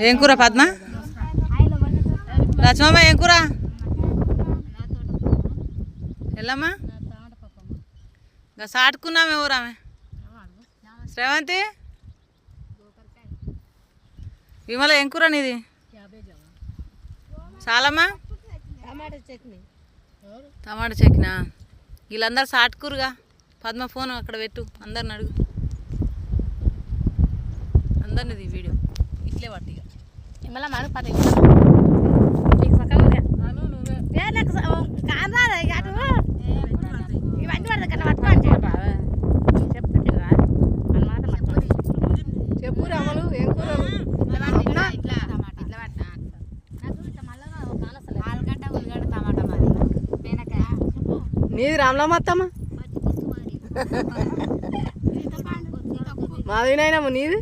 ఏం కూర పద్మ? లక్ష్మమ్మ ఏం కూర? ఎల్లమ్మా ఇంకా సాటుకున్నామే ఊరామె. శ్రవంతి విమల ఏం కూర నీది? చాలమ్మా టమాటా చట్నీ. వీళ్ళందరూ సాటుకురుగా. పద్మ ఫోన్ అక్కడ పెట్టు, అందరిని అడుగు, అందరిది వీడియో ఇట్లే పట్టి చెప్పు రామలు ఏం కూరలు? నీది రామలమ్మ అత్తమ్మ, మాదినైనమ్మ నీది?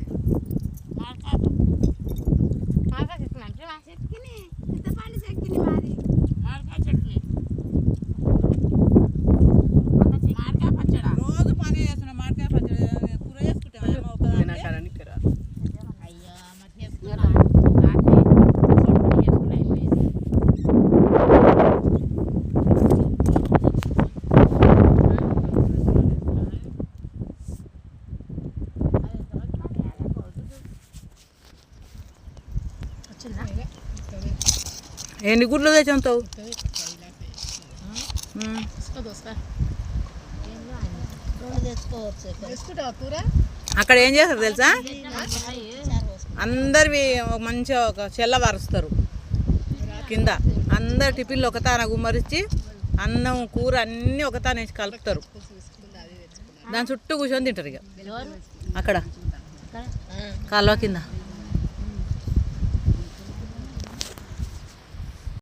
ఎన్ని గుడ్లు తెచ్చావు? అక్కడ ఏం చేస్తారు తెలుసా? అందరివి మంచిగా ఒక చెల్ల వరుస్తారు కింద. అందరు టిఫిన్లు ఒకతాన గుమ్మరించి అన్నం కూర అన్నీ ఒకతాన వేసి కలుపుతారు. దాని చుట్టూ కూర్చొని తింటారు. ఇక అక్కడ కాలువ కింద